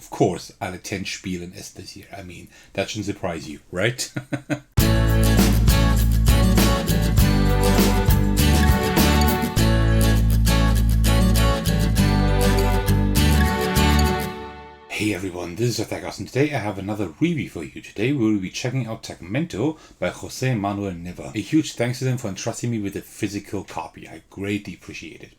of course, alle 10 Spielen ist this year. I mean, that shouldn't surprise you, right? Hey everyone, this is Attackers, and today I have another review for you. Today we will be checking out Taĉmento by José Manuel Neva. A huge thanks to them for entrusting me with a physical copy. I greatly appreciate it.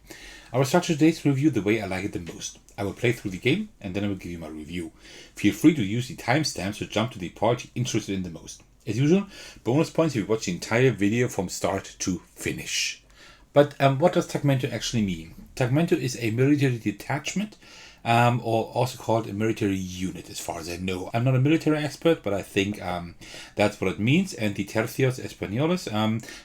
I will structure today's review the way I like it the most. I will play through the game and then I will give you my review. Feel free to use the timestamps to jump to the part you're interested in the most. As usual, bonus points if you watch the entire video from start to finish. But what does Taĉmento actually mean? Taĉmento is a military detachment, or also called a military unit, as far as I know. I'm not a military expert, but I think that's what it means. And the Tercios Españoles,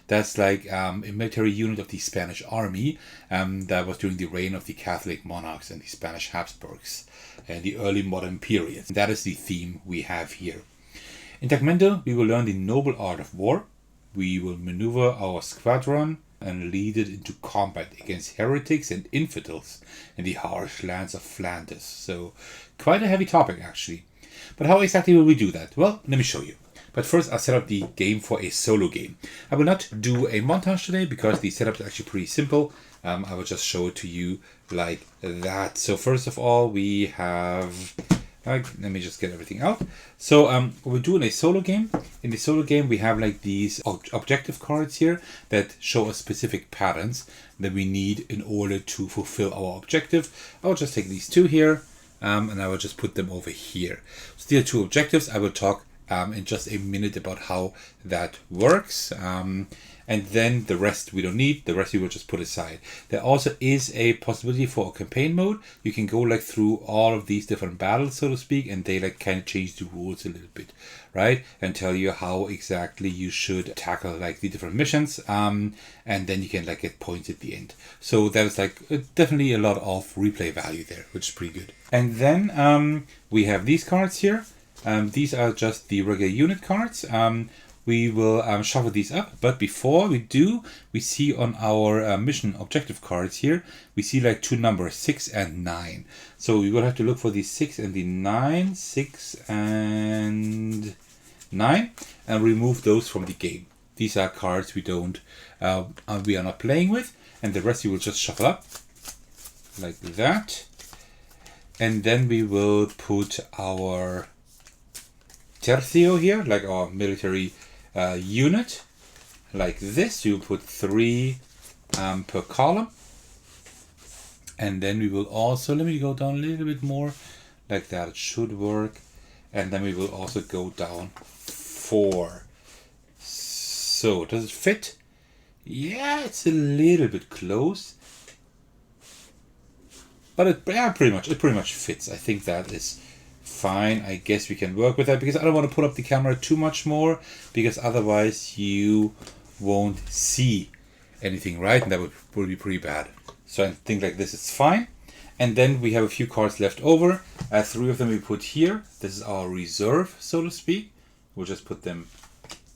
that's like a military unit of the Spanish army that was during the reign of the Catholic monarchs and the Spanish Habsburgs and the early modern periods. That is the theme we have here. In Taĉmento, we will learn the noble art of war. We will maneuver our squadron and lead it into combat against heretics and infidels in the harsh lands of Flanders. So, quite a heavy topic actually. But how exactly will we do that? Well, let me show you. But first I'll set up the game for a solo game. I will not do a montage today because the setup is actually pretty simple. I will just show it to you like that. So first of all we have... let me just get everything out. So we're doing a solo game. In the solo game we have like these objective cards here that show us specific patterns that we need in order to fulfill our objective. I'll just take these two here and I will just put them over here. Still two objectives. I will talk in just a minute about how that works. And then the rest we don't need, the rest we will just put aside. There also is a possibility for a campaign mode. You can go like through all of these different battles, so to speak, and they like kind of change the rules a little bit, right? And tell you how exactly you should tackle like the different missions. And then you can like get points at the end. So there's like definitely a lot of replay value there, which is pretty good. And then we have these cards here. These are just the regular unit cards. We will shuffle these up, but before we do, we see on our mission objective cards here, we see like two numbers, 6 and 9. So we will have to look for the 6 and the 9, 6 and 9, and remove those from the game. These are cards we are not playing with, and the rest we will just shuffle up like that. And then we will put our Tercio here, like our military unit, like this. You put 3 per column, and then we will also, let me go down a little bit more, like that, it should work. And then we will also go down 4. So does it fit? Yeah, it's a little bit close, but it pretty much fits. I think that is fine. I guess we can work with that because I don't want to put up the camera too much more, because otherwise you won't see anything, right? And that would be pretty bad. So I think like this is fine. And then we have a few cards left over. 3 of them we put here. This is our reserve, so to speak. We'll just put them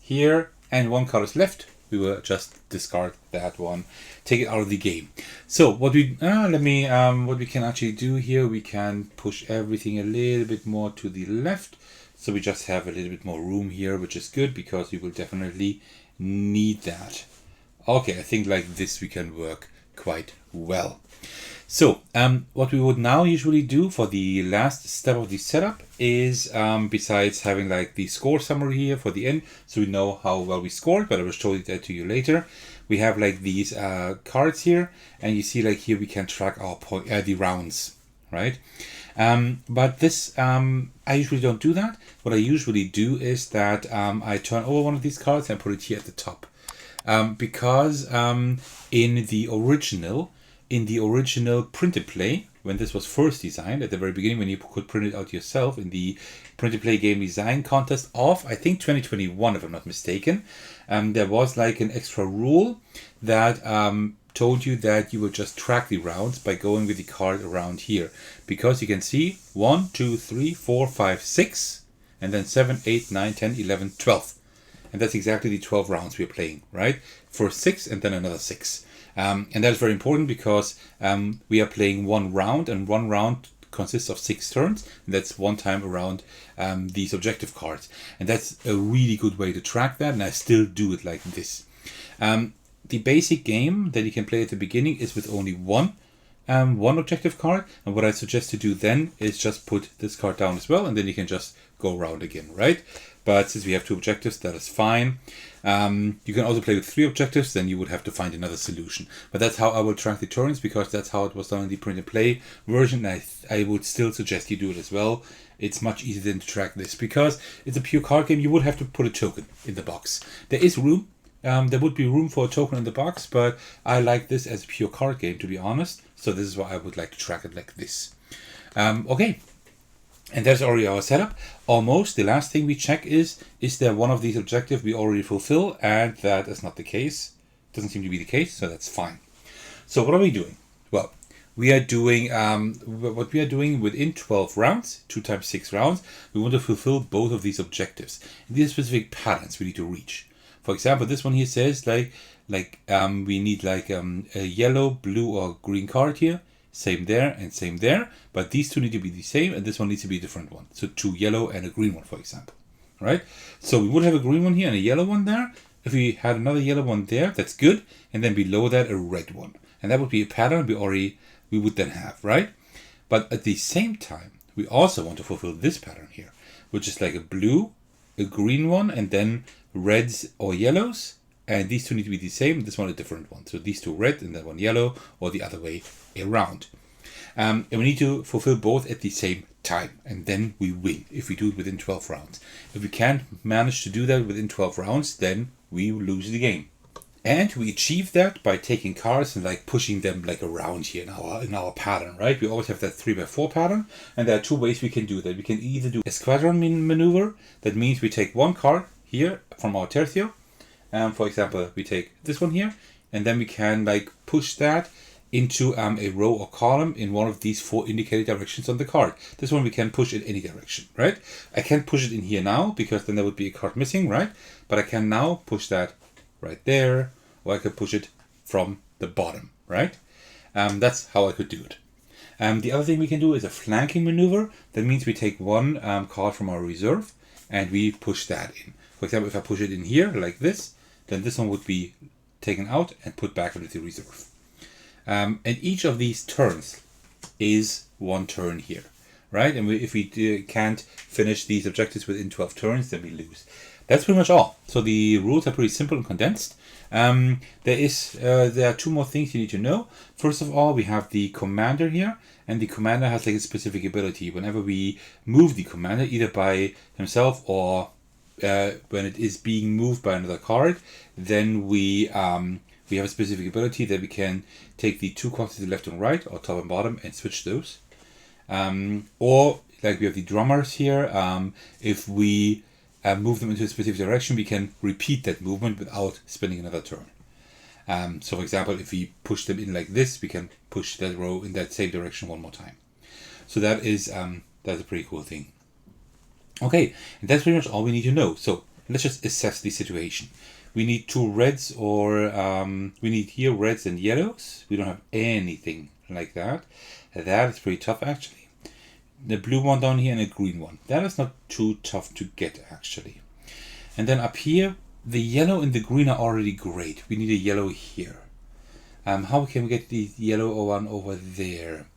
here. And 1 card is left. We will just discard that one, take it out of the game. So what we what we can actually do here, we can push everything a little bit more to the left, so we just have a little bit more room here, which is good because we will definitely need that. Okay, I think like this we can work quite well. So what we would now usually do for the last step of the setup is, besides having like the score summary here for the end, so we know how well we scored, but I will show that to you later. We have like these cards here, and you see like here we can track our the rounds, right? But this, I usually don't do that. What I usually do is that I turn over one of these cards and put it here at the top. Because in the original printed play, when this was first designed, at the very beginning, when you could print it out yourself in the printed play game design contest of, I think, 2021, if I'm not mistaken, there was like an extra rule that told you that you would just track the rounds by going with the card around here. Because you can see 1, 2, 3, 4, 5, 6, and then 7, 8, 9, 10, 11, 12. And that's exactly the 12 rounds we're playing, right? First 6 and then another 6. And that is very important because we are playing one round, and one round consists of 6 turns, and that's one time around these objective cards. And that's a really good way to track that, and I still do it like this. The basic game that you can play at the beginning is with only one objective card, and what I suggest to do then is just put this card down as well, and then you can just go around again, right? But since we have 2 objectives, that is fine. You can also play with 3 objectives, then you would have to find another solution. But that's how I will track the turns, because that's how it was done in the print and play version. I would still suggest you do it as well. It's much easier than to track this, because it's a pure card game. You would have to put a token in the box. There is room. There would be room for a token in the box, but I like this as a pure card game, to be honest. So this is why I would like to track it like this. Okay. And that's already our setup. Almost. The last thing we check is there one of these objectives we already fulfill? And that is not the case. Doesn't seem to be the case, so that's fine. So what are we doing? Well, we are doing what we are doing within 12 rounds, 2 times 6 rounds. We want to fulfill both of these objectives. And these are specific patterns we need to reach. For example, this one here says we need a yellow, blue, or green card here. Same there and same there, but these 2 need to be the same, and this one needs to be a different one. So 2 yellow and a green one, for example. Right? So we would have a green one here and a yellow one there. If we had another yellow one there, that's good. And then below that, a red one. And that would be a pattern we would then have, right? But at the same time, we also want to fulfill this pattern here, which is like a blue, a green one, and then reds or yellows. And these 2 need to be the same. This one a different one. So these 2 red and that one yellow, or the other way around. And we need to fulfill both at the same time. And then we win if we do it within 12 rounds. If we can't manage to do that within 12 rounds, then we lose the game. And we achieve that by taking cards and pushing them around here in our pattern, right? We always have that 3x4 pattern. And there are 2 ways we can do that. We can either do a squadron maneuver. That means we take 1 card here from our Tercio. For example, we take this one here, and then we can push that into a row or column in one of these 4 indicated directions on the card. This one we can push in any direction, right? I can't push it in here now, because then there would be a card missing, right? But I can now push that right there, or I could push it from the bottom, right? That's how I could do it. The other thing we can do is a flanking maneuver. That means we take 1 card from our reserve, and we push that in. For example, if I push it in here like this, then this one would be taken out and put back into the reserve. And each of these turns is 1 turn here, right? And if we can't finish these objectives within 12 turns, then we lose. That's pretty much all. So the rules are pretty simple and condensed. There are 2 more things you need to know. First of all, we have the commander here, and the commander has a specific ability. Whenever we move the commander, either by himself or when it is being moved by another card, then we have a specific ability that we can take the 2 cards to the left and right, or top and bottom, and switch those. Or we have the drummers here. If we move them into a specific direction, we can repeat that movement without spending another turn. So for example, if we push them in like this, we can push that row in that same direction 1 more time. So that's a pretty cool thing. Okay, and that's pretty much all we need to know. So let's just assess the situation. We need 2 reds, or we need here reds and yellows. We don't have anything like that. That is pretty tough, actually. The blue one down here and a green one. That is not too tough to get, actually. And then up here, the yellow and the green are already great. We need a yellow here. How can we get the yellow one over there?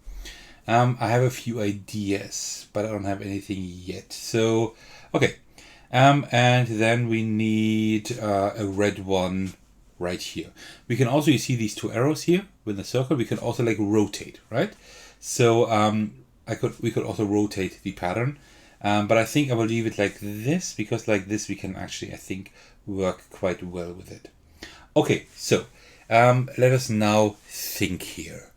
I have a few ideas, but I don't have anything yet. So, okay. And then we need a red one right here. We can also, you see these 2 arrows here with the circle, we can also rotate, right? So we could also rotate the pattern. But I think I will leave it like this, because like this we can actually, I think, work quite well with it. Okay, so let us now think here.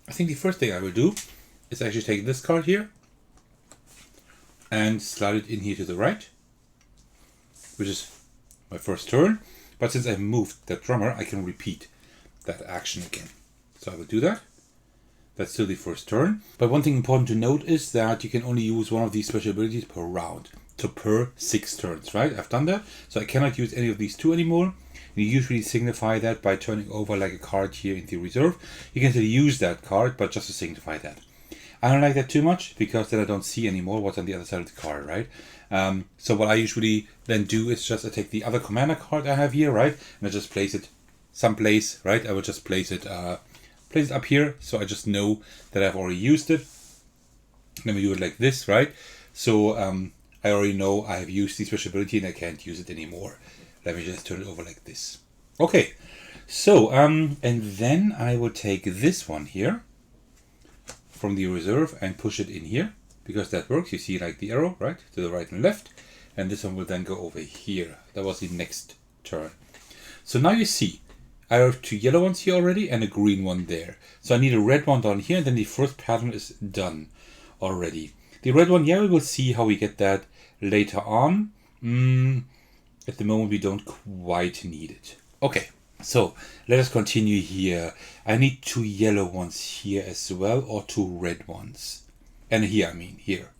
I think the first thing I will do is actually take this card here and slide it in here to the right, which is my first turn. But since I've moved that drummer, I can repeat that action again. So I will do that. That's still the first turn. But one thing important to note is that you can only use one of these special abilities per round. So per 6 turns, right? I've done that. So I cannot use any of these 2 anymore. You usually signify that by turning over a card here in the reserve. You can still use that card, but just to signify that. I don't like that too much because then I don't see anymore what's on the other side of the card, right? So what I usually then do is just I take the other commander card I have here, right? And I just place it someplace, right? I will just place it up here, so I just know that I've already used it. Then we do it like this, right? So I already know I have used the special ability and I can't use it anymore. Let me just turn it over like this. Okay, so and then I will take this one here from the reserve and push it in here, because that works. You see like the arrow, right? To the right and left. And this one will then go over here. That was the next turn. So now you see, I have 2 yellow ones here already and a green one there. So I need a red one down here, and then the first pattern is done already. The red one, yeah, we will see how we get that later on. At the moment we don't quite need it. Okay, so let us continue here. I need 2 yellow ones here as well, or 2 red ones. And here, I mean, here.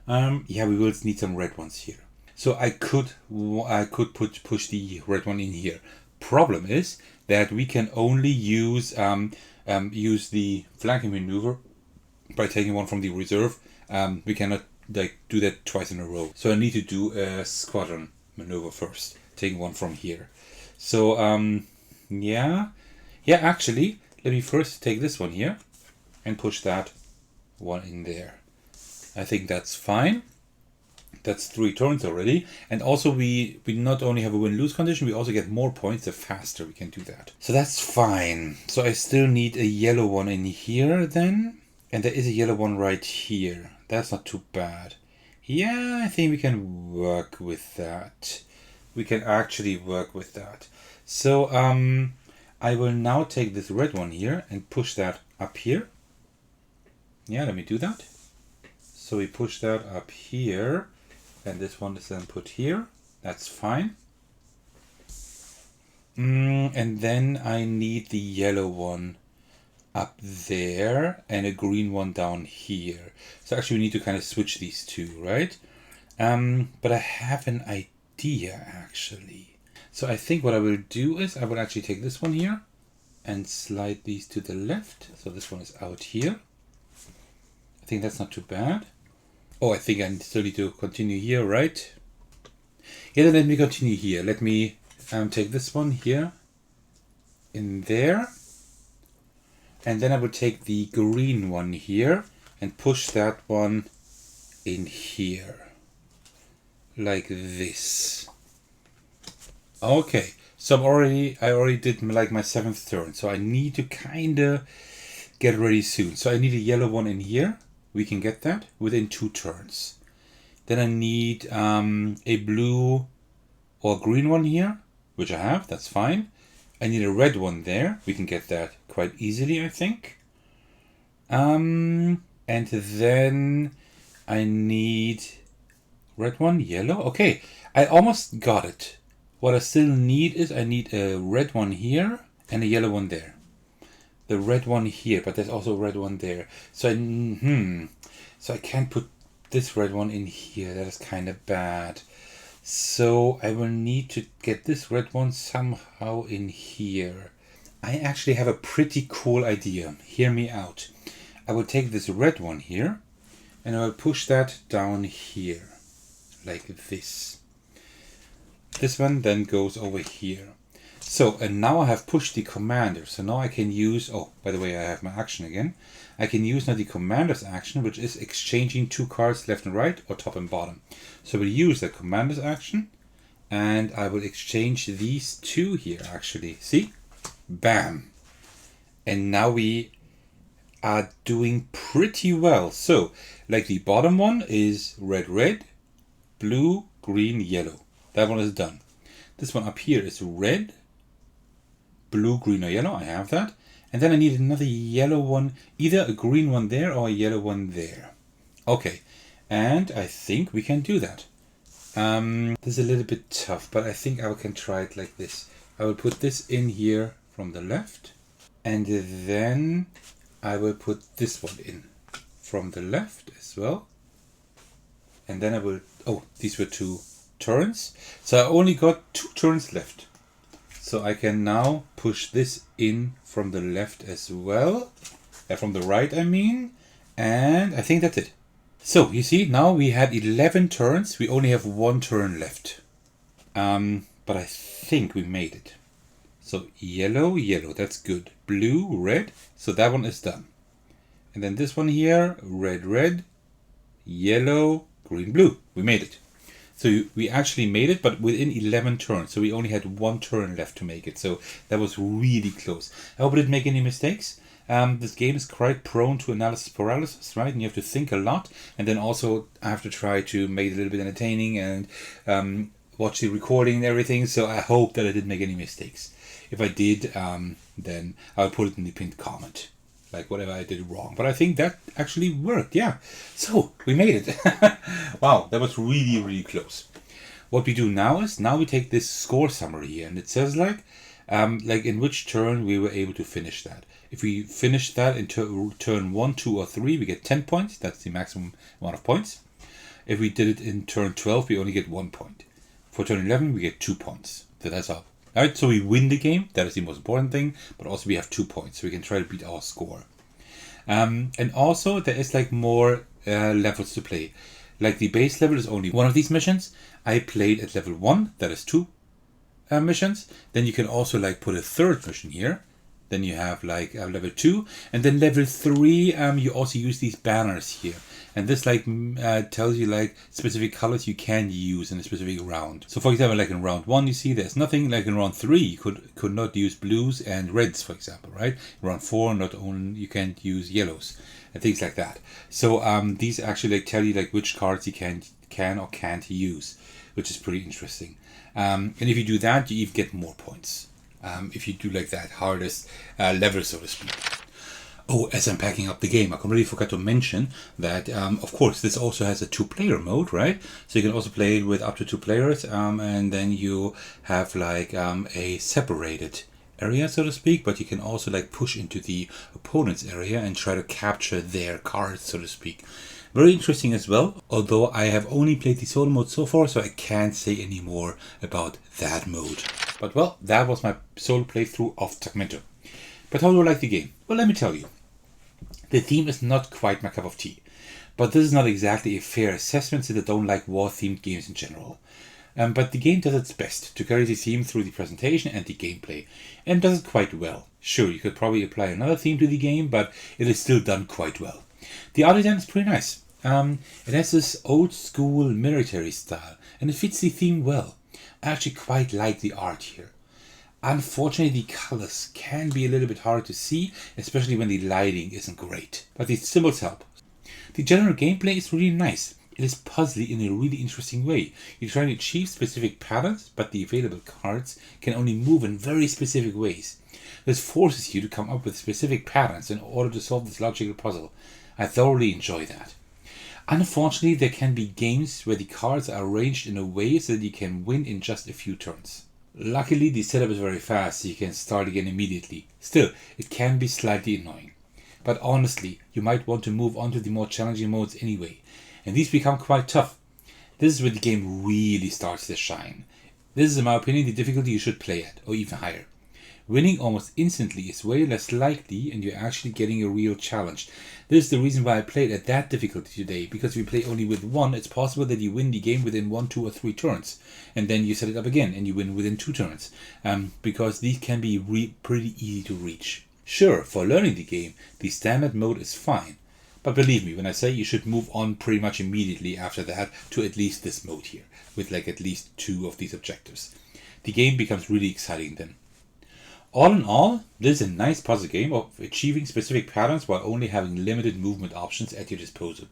Yeah, we will need some red ones here. So I could push the red one in here. Problem is that we can only use the flanking maneuver by taking one from the reserve. We cannot like do that twice in a row. So I need to do a squadron maneuver first, taking one from here. So yeah, actually, let me first take this one here and push that one in there. I think that's fine. That's 3 turns already. And also we not only have a win-lose condition, we also get more points the faster we can do that. So that's fine. So I still need a yellow one in here then. And there is a yellow one right here. That's not too bad. Yeah, I think we can work with that. We can actually work with that. So I will now take this red one here and push that up here. Yeah, let me do that. So we push that up here. And this one is then put here. That's fine. And then I need the yellow one up there and a green one down here. So actually we need to kind of switch these two, right? But I have an idea actually. So I think what I will do is I will actually take this one here and slide these to the left. So this one is out here. I think that's not too bad. Oh, I think I still need to continue here, right? Yeah, then let me continue here. Let me take this one here in there. And then I will take the green one here and push that one in here. Like this. Okay, so I already did like my 7th turn. So I need to kind of get ready soon. So I need a yellow one in here. We can get that within 2 turns. Then I need a blue or green one here, which I have, that's fine. I need a red one there. We can get that quite easily, I think. And then I need red one, yellow. Okay, I almost got it. What I still need is I need a red one here and a yellow one there. The red one here, but there's also a red one there. So so I can't put this red one in here. That is kind of bad. So I will need to get this red one somehow in here. I actually have a pretty cool idea. Hear me out. I will take this red one here and I will push that down here like this. This one then goes over here. So, and now I have pushed the commander. So now I can use, oh, by the way, I have my action again. I can use now the commander's action, which is exchanging 2 cards left and right or top and bottom. So we'll use the commander's action and I will exchange these 2 here actually. See? Bam. And now we are doing pretty well. So, like the bottom one is red, red, blue, green, yellow. That one is done. This one up here is red, blue, green, or yellow. I have that. And then I need another yellow one, either a green one there or a yellow one there. Okay, and I think we can do that. This is a little bit tough, but I think I can try it like this. I will put this in here from the left, and then I will put this one in from the left as well. And then I will, oh, these were 2 turns. So I only got 2 turns left. So I can now push this in from the left as well. From the right, I mean. And I think that's it. So, you see, now we had 11 turns. We only have 1 turn left. But I think we made it. So, yellow, yellow, that's good. Blue, red, so that one is done. And then this one here, red, red, yellow, green, blue. We made it. So we actually made it, but within 11 turns. So we only had 1 turn left to make it. So that was really close. I hope I didn't make any mistakes. This game is quite prone to analysis paralysis, right? And you have to think a lot. And then also I have to try to make it a little bit entertaining and watch the recording and everything. So I hope that I didn't make any mistakes. If I did, then I'll put it in the pinned comment. Like whatever I did wrong. But I think that actually worked, yeah. So, we made it. Wow, that was really, really close. What we do now is, we take this score summary here. And it says like in which turn we were able to finish that. If we finish that in turn 1, 2, or 3, we get 10 points. That's the maximum amount of points. If we did it in turn 12, we only get 1 point. For turn 11, we get 2 points. So that's all. Alright, so we win the game. That is the most important thing. But also we have 2 points. So we can try to beat our score. And also there is like more levels to play. Like the base level is only one of these missions. I played at level 1. That is 2 missions. Then you can also like put a 3rd mission here. Then you have like level 2. And then level 3, you also use these banners here. And this like tells you like specific colors you can use in a specific round. So for example, like in round 1, you see there's nothing. Like in round 3, you could not use blues and reds, for example, right? In round 4, not only you can't use yellows and things like that. So these actually like tell you like which cards you can or can't use, which is pretty interesting. And if you do that, you even get more points. If you do like that hardest level, so to speak. Oh, as I'm packing up the game, I completely forgot to mention that, of course, this also has a 2-player mode, right? So you can also play it with up to 2 players, and then you have like a separated area, so to speak, but you can also like push into the opponent's area and try to capture their cards, so to speak. Very interesting as well, although I have only played the solo mode so far, so I can't say any more about that mode. But well, that was my solo playthrough of Taĉmento. But how do I like the game? Well, let me tell you. The theme is not quite my cup of tea. But this is not exactly a fair assessment since I don't like war-themed games in general. But the game does its best to carry the theme through the presentation and the gameplay. And does it quite well. Sure, you could probably apply another theme to the game, but it is still done quite well. The art design is pretty nice. It has this old school military style, and it fits the theme well. I actually quite like the art here. Unfortunately, the colors can be a little bit hard to see, especially when the lighting isn't great. But the symbols help. The general gameplay is really nice. It is puzzly in a really interesting way. You try to achieve specific patterns, but the available cards can only move in very specific ways. This forces you to come up with specific patterns in order to solve this logical puzzle. I thoroughly enjoy that. Unfortunately, there can be games where the cards are arranged in a way so that you can win in just a few turns. Luckily, the setup is very fast, so you can start again immediately. Still, it can be slightly annoying. But honestly, you might want to move on to the more challenging modes anyway. And these become quite tough. This is where the game really starts to shine. This is, in my opinion, the difficulty you should play at, or even higher. Winning almost instantly is way less likely, and you're actually getting a real challenge. This is the reason why I played at that difficulty today, because if you play only with 1, it's possible that you win the game within 1, 2, or 3 turns. And then you set it up again, and you win within 2 turns. Because these can be pretty easy to reach. Sure, for learning the game, the standard mode is fine. But believe me when I say you should move on pretty much immediately after that to at least this mode here, with like at least 2 of these objectives. The game becomes really exciting then. All in all, this is a nice puzzle game of achieving specific patterns while only having limited movement options at your disposal.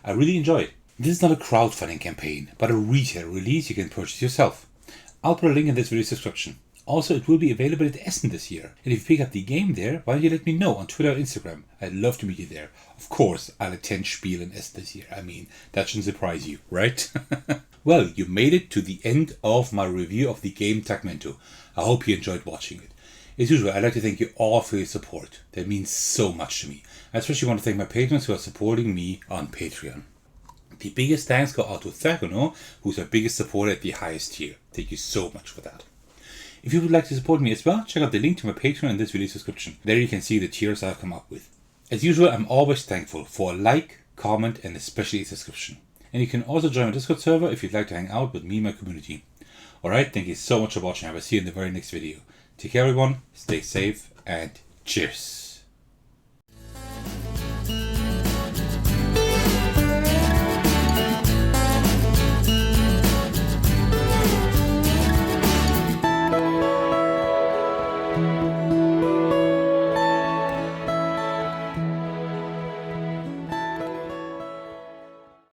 I really enjoy it. This is not a crowdfunding campaign, but a retail release you can purchase yourself. I'll put a link in this video description. Also, it will be available at Essen this year. And if you pick up the game there, why don't you let me know on Twitter or Instagram? I'd love to meet you there. Of course, I'll attend Spiel in Essen this year. I mean, that shouldn't surprise you, right? Well, you made it to the end of my review of the game Taĉmento. I hope you enjoyed watching it. As usual, I'd like to thank you all for your support. That means so much to me. I especially want to thank my patrons who are supporting me on Patreon. The biggest thanks go out to Tercio, who's our biggest supporter at the highest tier. Thank you so much for that. If you would like to support me as well, check out the link to my Patreon in this video's description. There you can see the tiers I've come up with. As usual, I'm always thankful for a like, comment, and especially a subscription. And you can also join my Discord server if you'd like to hang out with me and my community. Alright, thank you so much for watching. I will see you in the very next video. Take care everyone, stay safe, and cheers.